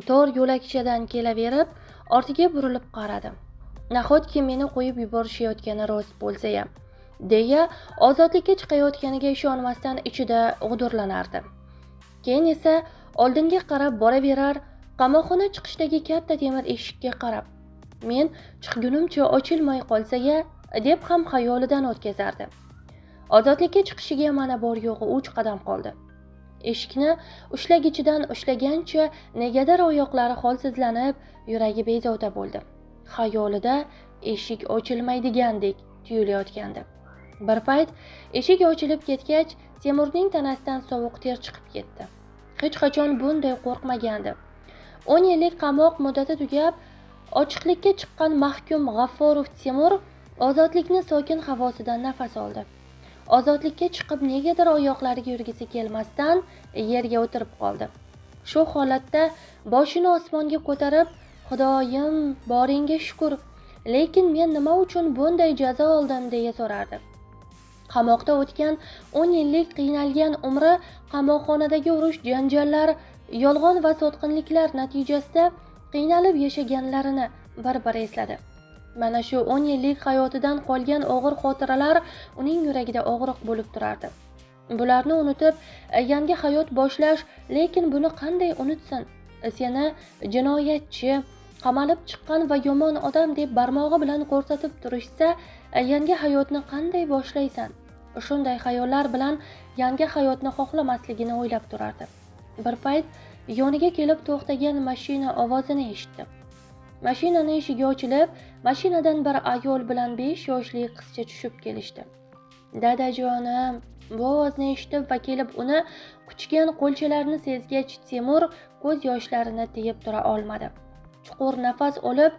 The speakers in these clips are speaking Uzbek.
Tor yo'lakchadan kelaverib, ortiga burilib qaradim. Nahotki meni qo'yib yuborishayotgani rost bo'lsa-ya, deya ozodlikka chiqayotganiga ishonmasdan ichida g'udurlanardi. Keyin esa oldinga qarab boraverar, qamoqxona chiqishdagi katta temir eshikka qarab, men chiqgunimcha ochilmay qolsa-ya, deb ham xayolidan o'tkazardi. Ozodlikka chiqishiga mana bor yo'g'i 3 qadam qoldi. Eshikni ushlagichidan ushlagancha negadir oyoqlari holsizlanib, yuragi bezovta bo'ldi. Xayolida eshik ochilmaydigandek tuyulayotgandi. Bir payt eshik ochilib ketgach, Temurning tanasidan sovuq ter chiqib ketdi. Hech qachon bunday qo'rqmagandi. 10 yillik qamoq muddati tugab, ochiqlikka chiqqan mahkum G'afforov Temur ozodlikni sokin havosidan nafas oldi. Ozodlikka chiqib negadir oyoqlariga yurgisi kelmasdan yerga o'tirib qoldi. Shu holatda boshini osmonga ko'tarib, "Xudoyim, boringga shukr, lekin men nima uchun bunday jazo oldim?" deya so'rardi. Qamoqda o'tgan 10 yillik qiynalgan umri, qamoqxonadagi urush janjallar, yolg'on va sotqinliklar natijasida qiynalib yashaganlarini bir-bir esladi. Mana shu 10 yillik hayotidan qolgan og'ir xotiralar uning yuragida og'riq bo'lib turardi. Bularni unutib, yangi hayot boshlash, lekin buni qanday unutsin? Seni jinoyatchi, qamalib chiqqan va yomon odam deb barmog'i bilan ko'rsatib turishsa, yangi hayotni qanday boshlaysan? Shunday xayollar bilan yangi hayotni xohlamasligini o'ylab turardi. Bir payt yoniga kelib to'xtagan mashina ovozini eshitdi. Mashinani eshigi ochilib, mashinadan bir ayol bilan 5 yoshli qizcha tushib kelishdi. "Dadajonim", bu ovozni eshitib va kelib uni quchgan qo'lchalarini sezgach, Temur ko'z yoshlarini tiyib tura olmadi. Chuqur nafas olib,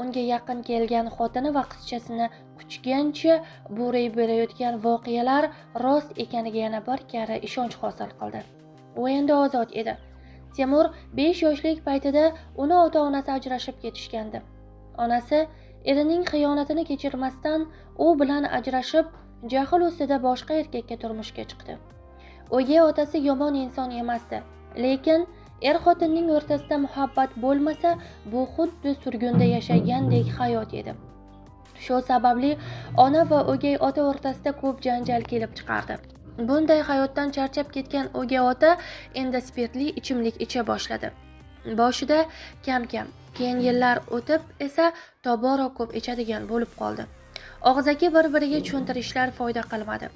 unga yaqin kelgan xotini va qizchasini quchgancha bo'ray berayotgan voqealar rost ekaniga yana bir karra ishonch hosil qildi. U endi ozod edi. Temur 5 yoshlik paytida uni ota-onasi ajrashib ketishgandi. Onasi erining xiyonatini kechirmasdan u bilan ajrashib, jahl ustida boshqa erkakka turmushga chiqdi. O'gay otasi yomon inson emasdi, lekin er-xotinning o'rtasida muhabbat bo'lmasa, bu xuddi surgunda yashagandek hayot edi. Shu sababli ona va o'gay ota o'rtasida ko'p janjal kelib chiqardi. Bunday hayotdan charchab ketgan o'gay ota endi spirtli ichimlik icha boshladi. Boshida kam-kam, keyin yillar o'tib esa tobora ko'p ichadigan bo'lib qoldi. Og'zaki bir-biriga tushuntirishlar foyda qilmadi.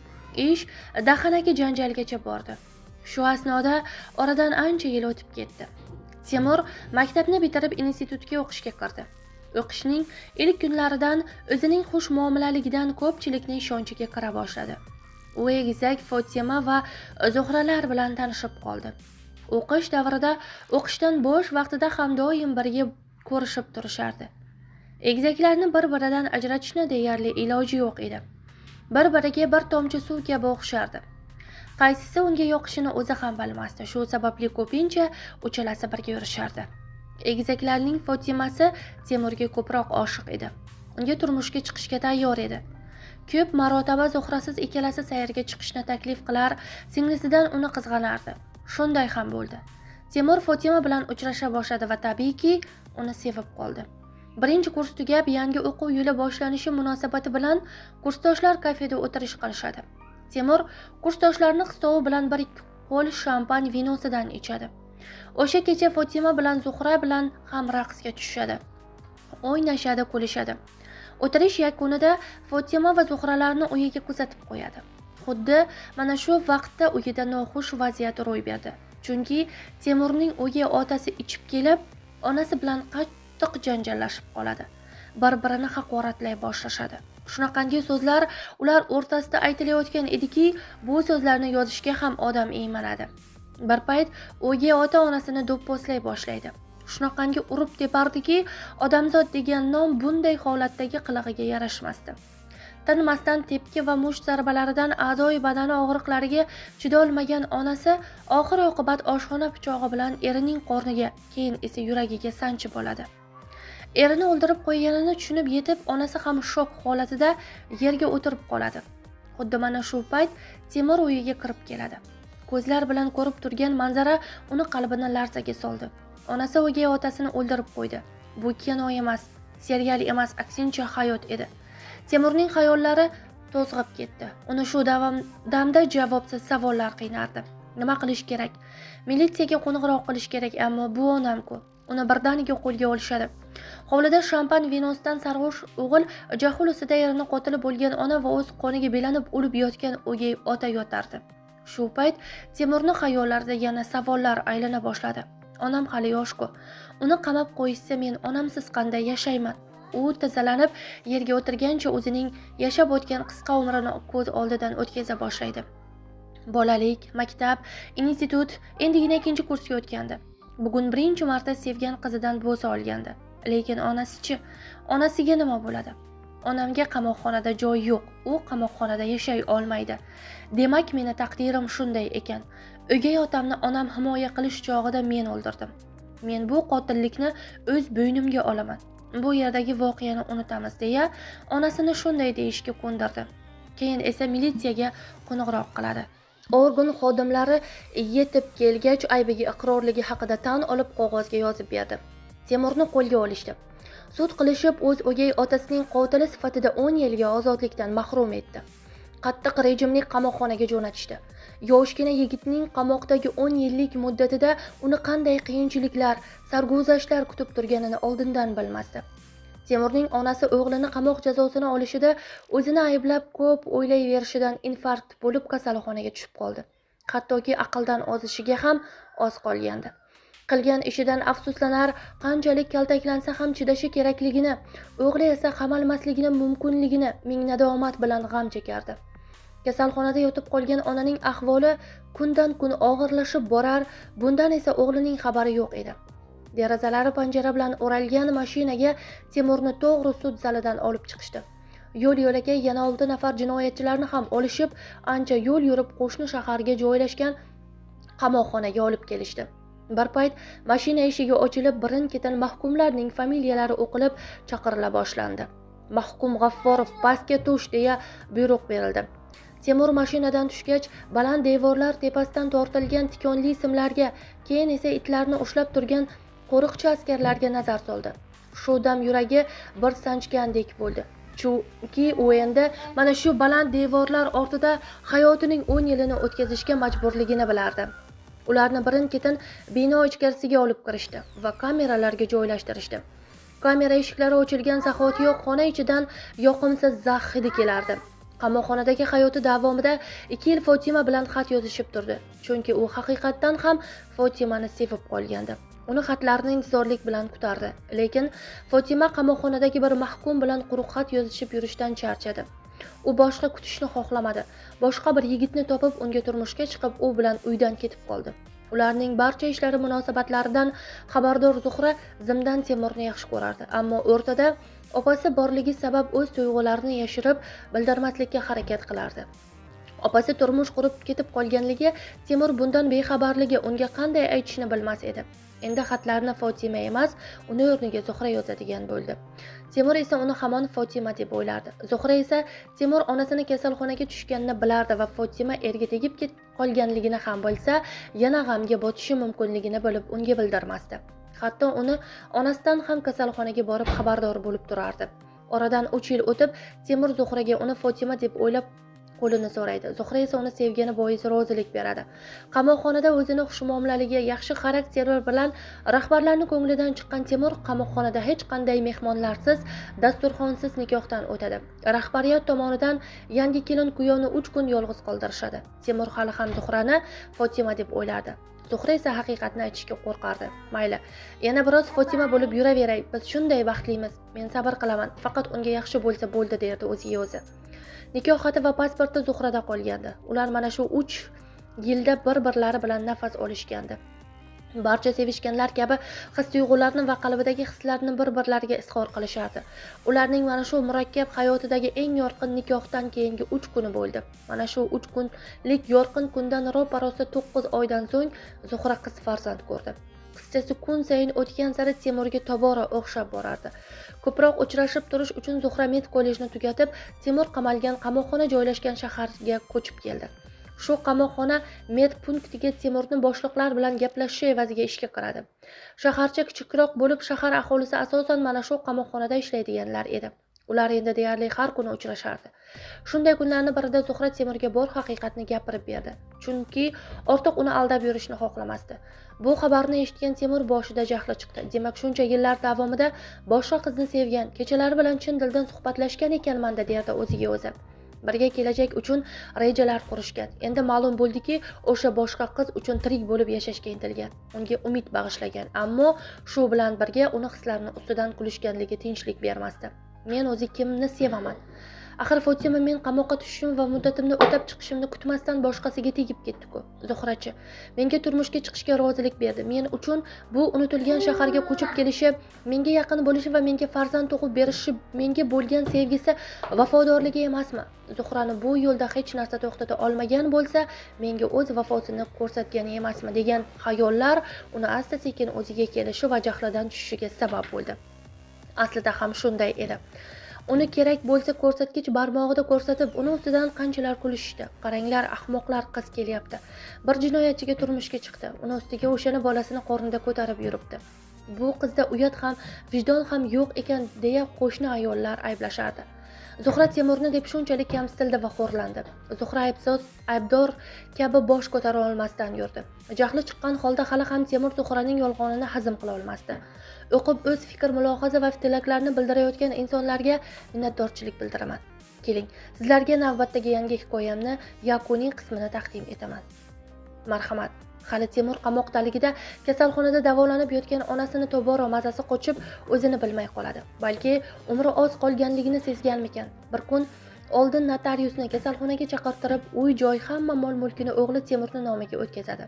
Ish dahanaki janjalgacha bordi. Shu asnoda oradan ancha yil o'tib ketdi. Temur maktabni bitirib institutga o'qishga kirdi. O'qishning ilk kunlaridan o'zining xush muomalaligidan ko'pchilikning ishonchiga kira boshladi. U egizak Fotima va Zuhralar bilan tanishib qoldi. O'qish davrida o'qishdan bo'sh vaqtida ham doim birga ko'rishib turishardi. Egizaklarni bir-biridan ajratishni deyarli iloji yo'q edi. Bir-biriga bir tomchi suv kabi o'xshardi. Qaysisi unga yoqishini o'zi ham bilmasdi. Shu sababli ko'pincha uchalasi birga yurishardi. Egizaklarning Fotimasi Temurga ko'proq oshiq edi. Unga turmushga chiqishga tayyor edi. Ko'p marotaba Zuhrasiz ikkalasi sayrga chiqishni taklif qilar, singlisidan uni qizg'anardi. Shunday ham bo'ldi. Temur Fotima bilan uchrasha boshladi va tabiiyki, uni sevib qoldi. Birinchi kurs tugab, yangi o'quv yili boshlanishi munosabati bilan kursdoshlar kafeda o'tirish qilishadi. Temur kursdoshlarini qistovi bilan bir qo'l shampan vinosidan ichadi. O'sha kecha Fotima bilan Zuhra bilan ham raqsga tushadi. O'ynashadi, kulishadi. O'tirish yakunida Fotima va Zuhralarni uyiga kuzatib qo'yadi. Xuddi mana shu vaqtda uyida noxush vaziyat ro'y berdi. Chunki Temurning o'gay otasi ichib kelib, onasi bilan qattiq janjallashib qoladi. Bir-birini haqoratlay boshlashadi. Shunaqangi so'zlar ular o'rtasida aytilayotgan ediki, bu so'zlarni yozishga ham odam iymanadi. Bir payt o'gay ota onasini do'pposlay boshlaydi. Shunaqangi urib tepardiki, odamzod degan nom bunday holatdagi qilig'iga yarashmasdi. Tinmasdan tepki va musht zarbalaridan a'zoyi badani og'riqlariga chidolmagan onasi oxir oqibat oshxona pichog'i bilan erining qorniga, keyin esa yuragiga sanchib oladi. Erini o'ldirib qo'yganini tushunib yetib, onasi ham shok holatida yerga o'tirib qoladi. Xuddi mana shu payt Temur uyiga kirib keladi. Ko'zlar bilan ko'rib turgan manzara uni qalbini larzaga soldi. Onasi o'gay otasini o'ldirib qo'ydi. Bu kino emas, serial emas, aksincha hayot edi. Temurning xayollari to'zg'ib ketdi. Uni shu damda javobsiz savollar qiynardi. Nima qilish kerak? Militsiyaga qo'ng'iroq qilish kerak, ammo bu onam-ku. Uni birdaniga qo'lga olishadi. Hovlida shampan vinosidan sarg'ush o'g'il, jahl ustida erini qotili bo'lgan ona va o'z qoniga belanib o'lib yotgan o'gay ota yotardi. Shu payt Temurning xayollarida yana savollar aylana boshladi. Onam hali yosh-ku. Uni qamab qo'yishsa men onamsiz qanday yashayman? U tazalanib yerga o'tirgancha o'zining yashab o'tgan qisqa umrini ko'z oldidan o'tkaza boshlaydi. Bolalik, maktab, institut, endigina 2-kursga o'tgandi. Bugun birinchi marta sevgan qizidan bo'sa olgandi. Lekin onasi-chi? Onasiga nima bo'ladi? Onamga qamoqxonada joy yo'q. U qamoqxonada yashay olmaydi. Demak, meni taqdirim shunday ekan. O'gay otamni onam himoya qilish chog'ida men o'ldirdim. Men bu qotillikni o'z bo'ynimga olaman. Bu yerdagi voqeani unutamiz deya onasini shunday deyishga ko'ndirdi. Keyin esa militsiyaga qo'ng'iroq qiladi. Organ xodimlari yetib kelgach aybiga iqrorligi haqida tan olib qog'ozga yozib berdi. Temurni qo'lga olishdi. Sud qilishib o'z o'gay otasining qotili sifatida 10 yilga ozodlikdan mahrum etdi. Qattiq rejimli qamoqxonaga jo'natishdi. Yoshgina yigitning qamoqdagi 10 yillik muddatida uni qanday qiyinchiliklar, sarguzashtlar kutib turganini oldindan bilmasdi. Temurning onasi o'g'lini qamoq jazosini olishida o'zini ayblab ko'p o'ylayverishidan infarkt bo'lib kasalxonaga tushib qoldi. Hattoki aqldan ozishiga ham oz qolgandi. Qilgan ishidan afsuslanar, qanchalik kaltaklansa ham chidashi kerakligini, o'g'li esa qamalmasligini mumkinligini ming nadomat bilan g'am chekardi. Kasalxonada yotib qolgan onaning ahvoli kundan kun og'irlashib borar, bundan esa o'g'lining xabari yo'q edi. Derazalari panjara bilan o'ralgan mashinaga Temurni to'g'ri sud zalidan olib chiqishdi. Yo'l-yo'lakay yana 6 nafar jinoyatchilarni ham olishib, ancha yo'l yurib qo'shni shaharga joylashgan qamoqxonaga olib kelishdi. Bir payt mashina eshigi ochilib, birin-ketin mahkumlarning familiyalari o'qilib chaqirila boshlandi. Mahkum G'afforov pastga tush deya buyruq berildi. Temur mashinadan tushgach, baland devorlar tepasidan tortilgan tikonli simlarga, keyin esa itlarni ushlab turgan qo'riqchi askarlarga nazar soldi. Shu dam yuragi bir sanchgandek bo'ldi. Chunki u endi mana shu baland devorlar ortida hayotining 10 yilini o'tkazishga majburligini bilardi. Ularni birin-ketin bino ichkarisiga olib kirishdi va kameralarga joylashtirishdi. Kamera eshiklari ochilgan zahotiyoq xona ichidan yoqimsiz zax hidi kelardi. Qamoqxonadagi hayoti davomida 2 yil Fotima bilan xat yozishib turdi. Chunki u haqiqatdan ham Fotimani sevib qolgandi. Uni xatlarini intizorlik bilan kutardi. Lekin Fotima qamoqxonadagi bir mahkum bilan quruq xat yozishib yurishdan charchadi. U boshqa kutishni xohlamadi. Boshqa bir yigitni topib, unga turmushga chiqib, u bilan uydan ketib qoldi. Ularning barcha ishlari munosabatlaridan xabardor Zuhra zimdan Temurni yaxshi ko'rardi, ammo o'rtada opasi borligi sabab o'z tuyg'ularini yashirib, bildirmaslikka harakat qilardi. Opasi turmush qurib ketib qolganligi, Temur bundan bexabarligi unga qanday aytishni bilmas edi. Endi xatlarni Fotima emas, uni o'rniga Zuhra yozadigan bo'ldi. Temur esa uni hamon Fotima deb o'ylardi. Zuhra esa Temur onasini kasalxonaga tushganini bilardi va Fotima erga tegib qolganligini ham bilsa, yana g'amga botishi mumkinligini bilib unga bildirmasdi. Hatto uni onasidan ham kasalxonaga borib xabardor bo'lib turardi. Oradan 3 yil o'tib, Temur Zuhraga uni Fotima deb o'ylab qo'lini so'raydi. Zuhra esa uni sevgani bois rozilik beradi. Qamoqxonada o'zini xushmuomalaligi, yaxshi xarakteri bilan rahbarlarning ko'nglidan chiqqan Temur qamoqxonada hech qanday mehmonlarsiz, dasturxonsiz nikohdan o'tadi. Rahbariyat tomonidan yangi kelin kuyovni 3 kun yolg'iz qoldirishadi. Temur hali ham Zuhrani Fotima deb o'ylardi. Zuhra esa haqiqatni aytishga qo'rqardi. Mayli, yana biroz Fotima bo'lib yuraveray. Biz shunday baxtlimiz. Men sabr qilaman. Faqat unga yaxshi bo'lsa bo'ldi, derdi o'ziga o'zi. Nikoh xati va pasporti Zuhrada qolgandi. Ular mana shu 3 yilda bir-birlari bilan nafas olishgandi. Barcha sevishganlar kabi his-tuyg'ularni va qalbidagi hislarni bir-birlariga izhor qilishardi. Ularning mana shu murakkab hayotidagi eng yorqin nikohdan keyingi 3 kuni bo'ldi. Mana shu 3 kunlik yorqin kundan ro'parosida 9 oydan so'ng Zuhra qiz farzand ko'rdi. Qizchasi kun sayin o'tgan sari Temurga tobora o'xshab borardi. Ko'proq uchrashib turish uchun Zuhra med kollejni tugatib, Temur qamalgan qamoqxona joylashgan shaharga ko'chib keldi. Shu qamoqxona medpunktiga Temurni boshliqlar bilan gaplashish evaziga ishga kiradi. Shaharcha kichikroq bo'lib, shahar aholisi asosan mana shu qamoqxonada ishlaydiganlar edi. Ular endi deyarli har kuni uchrashardi. Shunday kunlarning birida Zuhra Temurga bor haqiqatni gapirib berdi. Chunki ortiq uni aldab yurishni xohlamasdi. Bu xabarni eshitgan Temur boshida jahli chiqdi. Demak, shuncha yillar davomida boshqa qizni sevgan, kechalari bilan chin dildan suhbatlashgan ekanman-da, derdi o'ziga o'zi. Birga kelajak uchun rejalar qurishgan. Endi ma'lum bo'ldiki, o'sha boshqa qiz uchun tirik bo'lib yashashga intilgan, unga umid bag'ishlagan. Ammo shu bilan birga uni hislarini ustidan kulishganligi tinchlik bermasdi. Men o'zi kimni sevaman? Axir Fotima men qamoqqa tushishim va muddatimni o'tab chiqishimni kutmasdan boshqasiga tegib ketdi-ku. Zuhrachi menga turmushga chiqishga rozilik berdi. Men uchun bu unutilgan shaharga ko'chib kelishi, menga yaqin bo'lishi va menga farzand tug'ib berishi, menga bo'lgan sevgisi, vafodorligi emasmi? Zuhrani bu yo'lda hech narsa to'xtata olmagan bo'lsa, menga o'z vafosini ko'rsatgani emasmi degan xayollar uni asta-sekin o'ziga kelishi va jahlidan tushishiga sabab bo'ldi. Aslida ham shunday edi. Uni kerak bo'lsa ko'rsatkich barmog'ida ko'rsatib, uni ustidan qanchalar kulishdi. Qaranglar, ahmoqlar qiz kelyapti. Bir jinoyatchiga turmushga chiqdi. Uni ustiga o'shani bolasini qornida ko'tarib yuribdi. Bu qizda uyat ham, vijdon ham yo'q ekan deya qo'shni ayollar ayblashardi. Zuhra Temurni deb shunchalik kamsitildi va xo'rlandi. Zuhra aybdor kabi bosh ko'tara olmasdan yurdi. Jahli chiqqan holda hali ham Temur Zuhraning yolg'onini hazm qila olmasdi. O'qib o'z fikr, mulohaza va tilaklarini bildirayotgan insonlarga minnatdorchilik bildiraman. Keling, sizlarga navbatdagi yangi hikoyamni yakuniy qismini taqdim etaman. Marhamat. Hali Temur qamoqdaligida kasalxonada davolanib yotgan onasini tobora mazasi qochib, o'zini bilmay qoladi. Balki umri oz qolganligini sezganmikan. Bir kun oldin notariusni kasalxonaga chaqirtirib, uy-joy hamma mol-mulkini o'g'li Temurning nomiga o'tkazadi.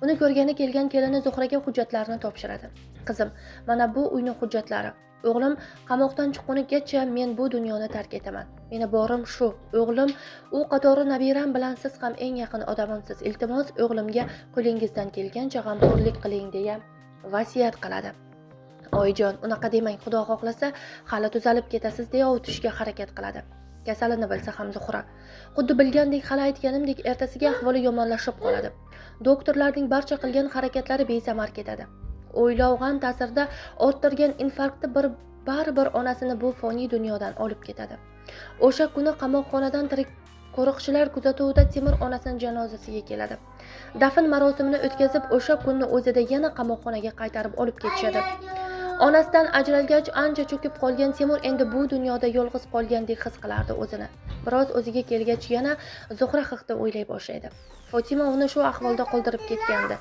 Uni ko'rgani kelgan kelini Zuhraga hujjatlarni topshiradi. Qizim, mana bu uyning hujjatlari. O'g'lim qamoqdan chiqqunigacha men bu dunyoni tark etaman. Meni borim shu. O'g'lim u qatori nabiram bilan siz ham eng yaqin odamimsiz. Iltimos, o'g'limga qo'lingizdan kelgancha g'amxo'rlik qiling deya vasiyat qiladi. Oyijon, unaqa demang, Xudo xohlasa, hali tuzalib ketasiz deya o'tishga harakat qiladi. Kasalini bilsa ham Zuhra. Xuddi bilgandek, hali aytganimdek, ertasiga ahvoli yomonlashib qoladi. Doktorlarning barcha qilgan harakatlari besamar ketadi. O'ylovg'an ta'sirda orttirgan infarktni baribir onasini bu foniy dunyodan olib ketadi. O'sha kuni qamoqxonadan tirik qo'riqchilar kuzatuvida Temur onasining janozasiga keladi. Dafn marosimini o'tkazib, o'sha kunni o'zida yana qamoqxonaga qaytarib olib ketishadi. Onasidan ajralgach ancha cho'kib qolgan Temur endi bu dunyoda yolg'iz qolgandek his qilardi o'zini. Biroz o'ziga kelgach yana Zuhra haqida o'ylay boshlaydi. Fotima uni shu ahvolda qoldirib ketgandi.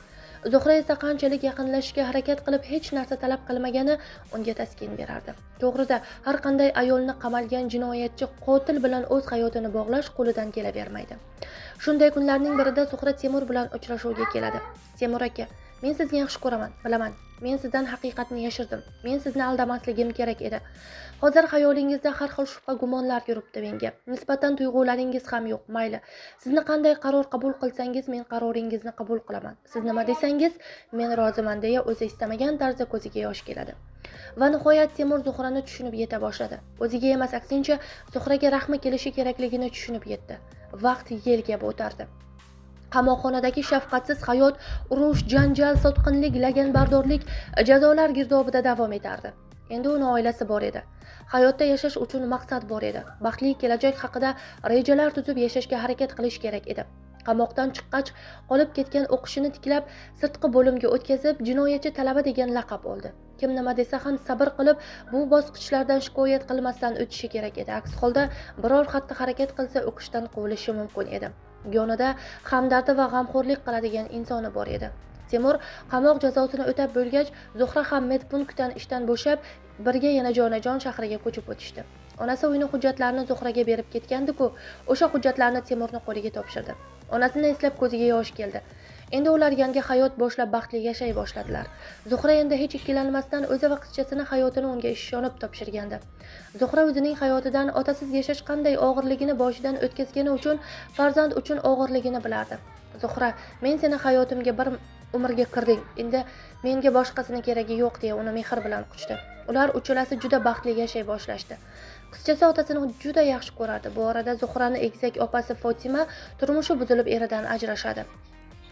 Zuhra esa qanchalik yaqinlashishga harakat qilib hech narsa talab qilmagani unga taskin berardi. To'g'rida, har qanday ayolni qamalgan jinoyatchi qotil bilan o'z hayotini bog'lash qo'lidan kelavermaydi. Shunday kunlarning birida Zuhra Temur bilan uchrashuvga keladi. Temur aka, men sizni yaxshi ko'raman, bilaman. Men sizdan haqiqatni yashirdim. Men sizni aldamasligim kerak edi. Hozir xayolingizda har xil shubha gumonlar yuribdi menga. Nisbatan tuyg'ularingiz ham yo'q, mayli. Sizni qanday qaror qabul qilsangiz, men qaroringizni qabul qilaman. Siz nima desangiz, men roziman deya o'zi istamagan tarzda ko'ziga yosh keladi. Va nihoyat Temur Zuhrani tushunib yeta boshladi. O'ziga emas, aksincha, Zuhraga rahmi kelishi kerakligini tushunib yetdi. Vaqt yel kabi o'tardi. Qamoqxonadagi shafqatsiz hayot, urush, janjal, sotqinlik, laganbardorlik, jazolar girdobida davom etardi. Endi uning oilasi bor edi. Hayotda yashash uchun maqsad bor edi. Baxtli kelajak haqida rejalar tuzib yashashga harakat qilish kerak edi. Qamoqdan chiqqach, qolib ketgan o'qishini tiklab, sirtqi bo'limga o'tkazib, jinoyatchi talaba degan laqab oldi. Kim nima desa ham sabr qilib, bu bosqichlardan shikoyat qilmasdan o'tishi kerak edi. Aks holda biror xatti harakat qilsa o'qishdan quvilishi mumkin edi. Yonida hamdardi va g'amxo'rlik qiladigan insoni bor edi. Temur qamoq jazosini o'tab bo'lgach, Zuhra ham medpunktdan ishdan bo'shab, birga yana jonajon shahriga ko'chib o'tishdi. Onasi uyning hujjatlarini Zuhraga berib ketgandi-ku, o'sha hujjatlarni Temurning qo'liga topshirdi. Onasini eslab ko'ziga yosh keldi. Endi ular yangi hayot boshlab baxtli yashay boshladilar. Zuhra endi hech ikkilanmasdan o'zi va qizchasining hayotini unga ishonib topshirgandi. Zuhra o'zining hayotidan otasiz yashash qanday og'irligini boshidan o'tkazgani uchun, farzand uchun og'irligini bilardi. Zuhra, men seni hayotimga bir umrga kirding. Endi menga boshqasini keragi yo'q deya uni mehr bilan quchdi. Ular uchalasi juda baxtli yashay boshlashdi. Qizchasi otasini juda yaxshi ko'rardi. Bu orada Zuhrani egizak opasi Fotima turmushi buzilib eridan ajrashadi.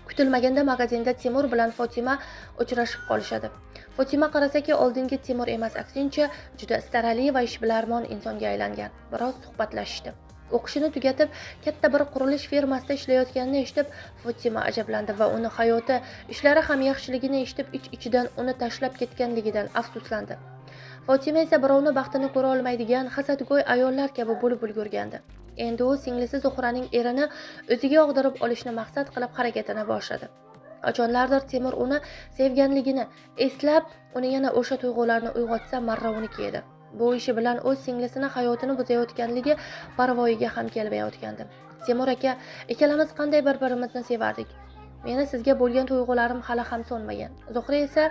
Kutilmaganda magazinda Timur bilan Fotima uchrashib qolishadi. Fotima qarasaki oldingi Timur emas, aksincha juda istarali va ishbilarmon insonga aylangan. Biroz suhbatlashishdi. O'qishini tugatib, katta bir qurilish firmasida ishlayotganini eshitib, Fotima ajablandi va uni hayoti, ishlari ham yaxshiligini eshitib, ich-ichidan uni tashlab ketganligidan afsuslandi. Fotima esa birovni baxtini ko'ra olmaydigan hasadgo'y ayollar kabi bo'lib ulgurgandi. Endi u singlisi Zuhraning erini o'ziga og'dirib olishni maqsad qilib harakatini boshladi. Qachonlardir Timur uni sevganligini eslab, uni yana o'sha tuyg'ularni uyg'otsa, marra uniki edi. Bu ishi bilan o'z singlisini hayotini buzayotganligi parvoyiga ham kelmayotgandi. Timur aka, ikkalamiz qanday bir-birimizni sevardik. Meni sizga bo'lgan tuyg'ularim hali ham so'nmagan. Zuhra esa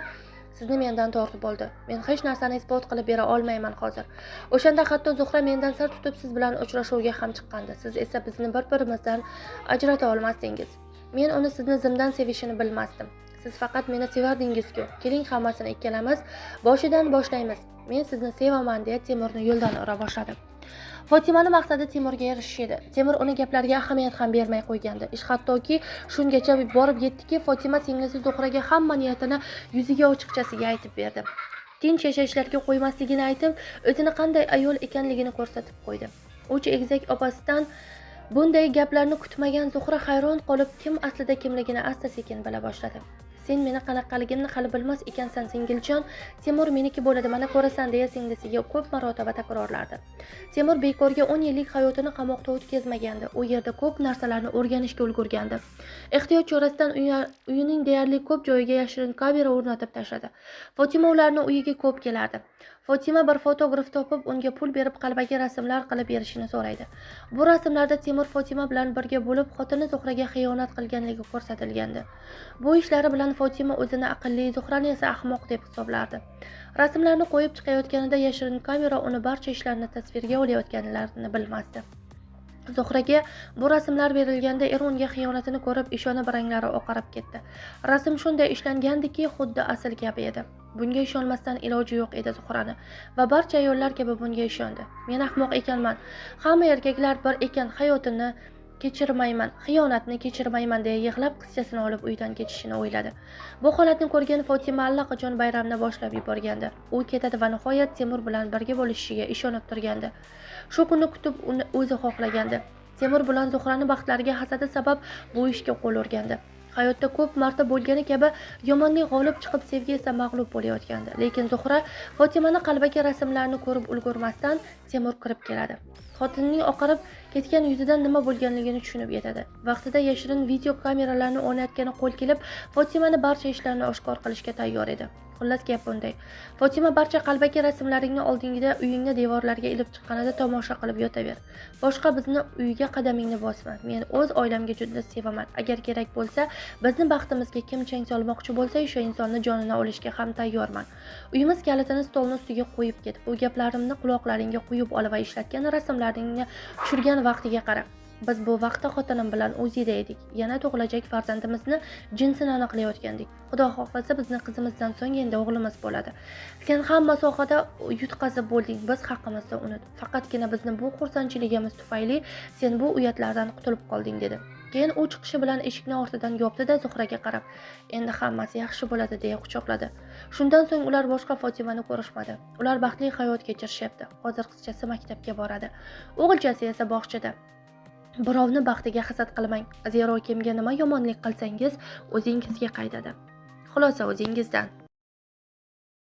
sizni mendan tortib oldi. Men hech narsani isbot qilib bera olmayman hozir. O'shanda hatto Zuhra mendan sir tutib siz bilan uchrashuvga ham chiqqandi. Siz esa bizni bir-birimizdan ajrata olmasdingiz. Men uni sizni zimdan sevishini bilmasdim. Siz faqat meni sevardingiz-ku. Keling hammasini ikkalamiz boshidan boshlaymiz. Men sizni sevaman deya Timurni yo'ldan ura boshladi. Fotimaning maqsadi Timurga erishish edi. Timur uni gaplariga ahamiyat ham bermay qo'ygandi. Ish hattoki shungacha borib yetdiki, Fotima singlisi Zuhraga hamma niyatini yuziga ochiqchasiga aytib berdi. Tinch yashashlarga qo'ymasligini aytib, o'zini qanday ayol ekanligini ko'rsatib qo'ydi. Uch egizak opasidan bunday gaplarni kutmagan Zuhra hayron qolib, kim aslida kimligini asta-sekin bila boshladi. Sen meni qanaqaligimni hali bilmas ekansan, singiljon. Timur meniki bo'ladi, mana ko'rasan deya singlisiga ko'p marotaba takrorlardi. Timur bekorga 10 yillik hayotini qamoqda o'tkazmagandi. U yerda ko'p narsalarni o'rganishga ulgurgandi. Ehtiyot chorasidan uyining deyarli ko'p joyiga yashirin kamera o'rnatib tashladi. Fotima ularning uyiga ko'p kelardi. Fotima bir fotograf topib, unga pul berib qalbaki rasmlar qilib berishini so'raydi. Bu rasmlarda Timur Fotima bilan birga bo'lib, xotini Zuhraga xiyonat qilganligi ko'rsatilgandi. Bu ishlari bilan Fotima o'zini aqlli, Zuhrani esa ahmoq deb hisoblardi. Rasmlarni qo'yib chiqayotganida yashirin kamera uni barcha ishlarni tasvirga olayotganlarini bilmasdi. Zuhraga bu rasmlar berilganda unga xiyonatini ko'rib ishonib ranglari oqarib ketdi. Rasm shunday ishlangandiki, xuddi asl kabi edi. Bunga ishonmasdan iloji yo'q edi Zuhrani va barcha ayollar kabi bunga ishondi. Men ahmoq ekanman. Hamma erkaklar bir ekan, hayotini kechirmayman, xiyonatni kechirmayman deya yig'lab qizchasini olib uydan ketishini o'yladi. Bu holatni ko'rgan Fotima allaqachon bayramni boshlab yuborgandi. U ketadi va nihoyat Timur bilan birga bo'lishiga ishonib turgandi. Shu kunni kutib uni o'zi xohlagandi. Timur bilan Zuhrani baxtlariga hasadi sabab bu ishga qo'l urgandi. Hayotda ko'p marta bo'lgani kabi yomonlik g'olib chiqib, sevgi esa mag'lub bo'layotgandi. Lekin Zuhra Fotimaning qalbaki rasmlarini ko'rib ulgurmasdan Timur kirib keladi. Xotinining oqarib ketgan yuzidan nima bo'lganligini tushunib yetadi. Vaqtida yashirin video kameralarni o'rnatgani qo'l kelib, Fotimani barcha ishlarni oshkor qilishga tayyor edi. Xullas gap bunday. Fotima barcha qalbaki rasmlaringni oldingida uyingni devorlarga ilib chiqqanida tomosha qilib yotaver. Boshqa bizni uyiga qadamingni bosma. Men o'z oilamga juda sevaman. Agar kerak bo'lsa, bizni baxtimizga kim chang solmoqchi bo'lsa, o'sha insonni jonini olishga ham tayyorman. Uyimiz kalitini stolning ustiga qo'yib ket. Bu gaplarimni quloqlaringga quyib ol va ishlatgan rasmlaringni tushirgan vaqtiga qara. Biz bu vaqtda xotinim bilan o'zida edik. Yana tug'ilajak farzandimizni jinsini aniqlayotgandik. Xudo xohlasa bizni qizimizdan so'ng endi o'g'limiz bo'ladi. Sen hamma sohada yutqazib bo'lding, biz haqimizni unut. Faqatgina bizni bu xursandchiligimiz tufayli sen bu uyatlardan qutulib qolding dedi. Keyin u chiqishi bilan eshikni ortidan yopdi-da Zuhraga qarab, endi hammasi yaxshi bo'ladi deya quchoqladi. Shundan so'ng ular boshqa Fotimani ko'rishmadi. Ular baxtli hayot kechirishyapti. Hozir qizchasi maktabga boradi. O'g'ilchasi esa bog'chada. Birovni baxtiga hasad qilmang. Zero kimga nima yomonlik qilsangiz, o'zingizga qaytadi. Xulosa o'zingizdan.